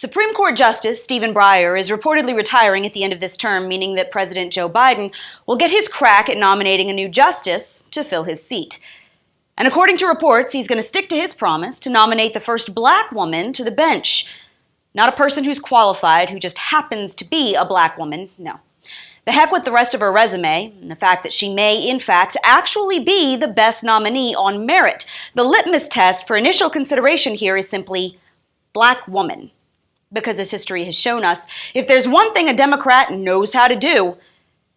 Supreme Court Justice Stephen Breyer is reportedly retiring at the end of this term, meaning that President Joe Biden will get his crack at nominating a new justice to fill his seat. And according to reports, he's going to stick to his promise to nominate the first black woman to the bench. Not a person who's qualified, who just happens to be a black woman, no. The heck with the rest of her resume, and the fact that she may, in fact, actually be the best nominee on merit. The litmus test for initial consideration here is simply black woman. Because as history has shown us, if there's one thing a Democrat knows how to do,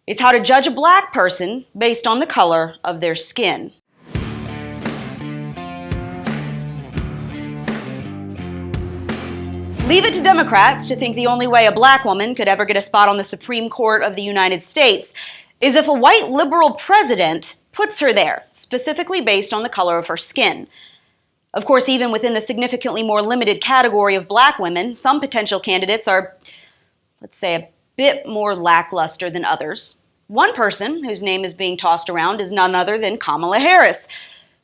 it's how to judge a black person based on the color of their skin. Leave it to Democrats to think the only way a black woman could ever get a spot on the Supreme Court of the United States is if a white liberal president puts her there, specifically based on the color of her skin. Of course, even within the significantly more limited category of black women, some potential candidates are, let's say, a bit more lackluster than others. One person whose name is being tossed around is none other than Kamala Harris,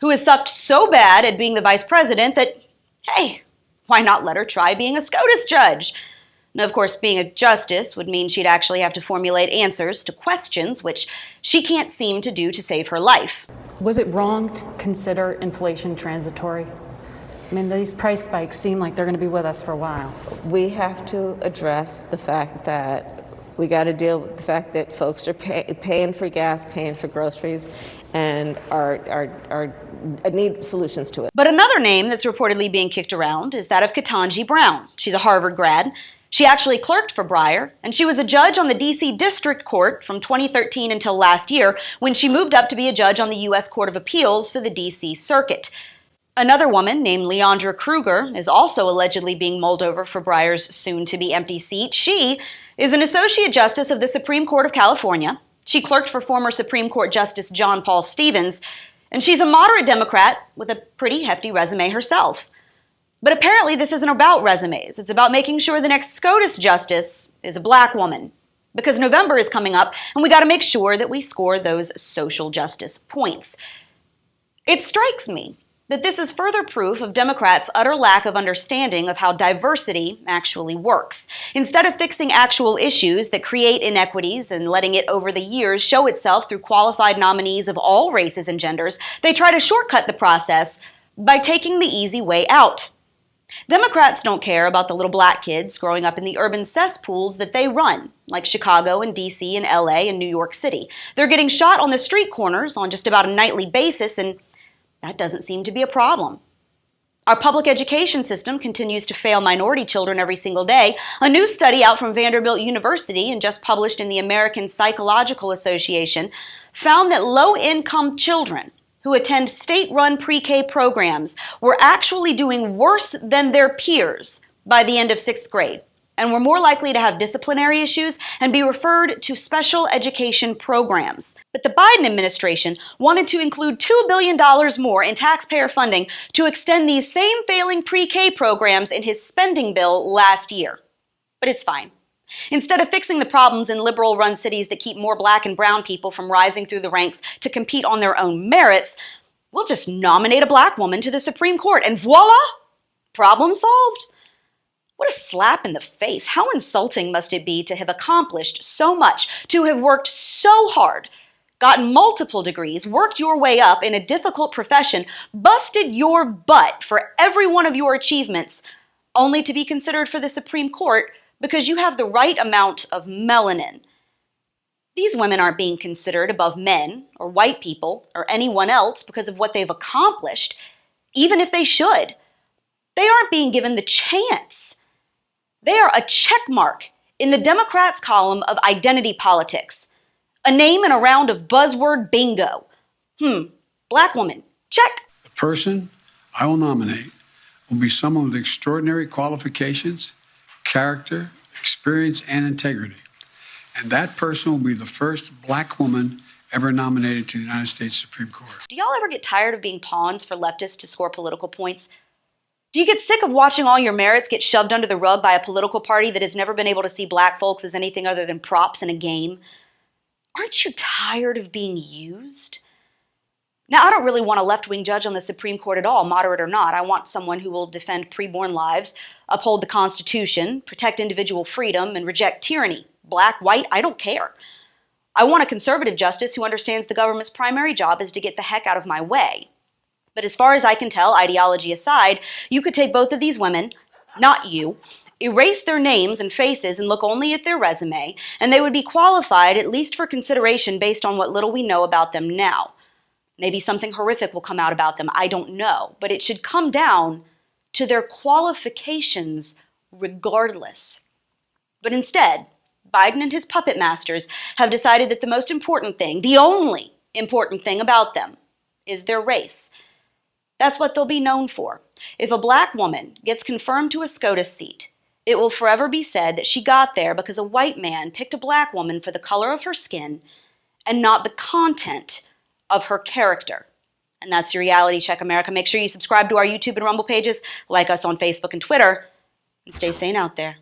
who has sucked so bad at being the vice president that, hey, why not let her try being a SCOTUS judge? Now, of course, being a justice would mean she'd actually have to formulate answers to questions, which she can't seem to do to save her life. Was it wrong to consider inflation transitory? I mean, these price spikes seem like they're going to be with us for a while. We have to address the fact that we got to deal with the fact that folks are paying for gas, paying for groceries, and need solutions to it. But another name that's reportedly being kicked around is that of Ketanji Brown. She's a Harvard grad. She actually clerked for Breyer, and she was a judge on the D.C. District Court from 2013 until last year, when she moved up to be a judge on the U.S. Court of Appeals for the D.C. Circuit. Another woman named Leandra Kruger is also allegedly being mulled over for Breyer's soon-to-be empty seat. She is an Associate Justice of the Supreme Court of California. She clerked for former Supreme Court Justice John Paul Stevens, and she's a moderate Democrat with a pretty hefty resume herself. But apparently this isn't about resumes. It's about making sure the next SCOTUS justice is a black woman. Because November is coming up, and we got to make sure that we score those social justice points. It strikes me that this is further proof of Democrats' utter lack of understanding of how diversity actually works. Instead of fixing actual issues that create inequities and letting it over the years show itself through qualified nominees of all races and genders, they try to shortcut the process by taking the easy way out. Democrats don't care about the little black kids growing up in the urban cesspools that they run, like Chicago and D.C. and L.A. and New York City. They're getting shot on the street corners on just about a nightly basis, and that doesn't seem to be a problem. Our public education system continues to fail minority children every single day. A new study out from Vanderbilt University and just published in the American Psychological Association found that low-income children who attend state-run pre-K programs were actually doing worse than their peers by the end of 6th grade, and were more likely to have disciplinary issues and be referred to special education programs. But the Biden administration wanted to include $2 billion more in taxpayer funding to extend these same failing pre-K programs in his spending bill last year. But it's fine. Instead of fixing the problems in liberal-run cities that keep more black and brown people from rising through the ranks to compete on their own merits, we'll just nominate a black woman to the Supreme Court, and voila! Problem solved. What a slap in the face. How insulting must it be to have accomplished so much, to have worked so hard, gotten multiple degrees, worked your way up in a difficult profession, busted your butt for every one of your achievements, only to be considered for the Supreme Court because you have the right amount of melanin. These women aren't being considered above men or white people or anyone else because of what they've accomplished, even if they should. They aren't being given the chance. They are a check mark in the Democrats' column of identity politics. A name in a round of buzzword bingo. Black woman, check. The person I will nominate will be someone with extraordinary qualifications, character, experience, and integrity. And that person will be the first black woman ever nominated to the United States Supreme Court. Do y'all ever get tired of being pawns for leftists to score political points? Do you get sick of watching all your merits get shoved under the rug by a political party that has never been able to see black folks as anything other than props in a game? Aren't you tired of being used? Now, I don't really want a left-wing judge on the Supreme Court at all, moderate or not. I want someone who will defend preborn lives, uphold the Constitution, protect individual freedom, and reject tyranny. Black, white, I don't care. I want a conservative justice who understands the government's primary job is to get the heck out of my way. But as far as I can tell, ideology aside, you could take both of these women, not you, erase their names and faces and look only at their resume, and they would be qualified at least for consideration based on what little we know about them now. Maybe something horrific will come out about them, I don't know, but it should come down to their qualifications regardless. But instead, Biden and his puppet masters have decided that the most important thing, the only important thing about them, is their race. That's what they'll be known for. If a black woman gets confirmed to a SCOTUS seat, it will forever be said that she got there because a white man picked a black woman for the color of her skin and not the content of her character. And that's your Reality Check, America. Make sure you subscribe to our YouTube and Rumble pages, like us on Facebook and Twitter, and stay sane out there.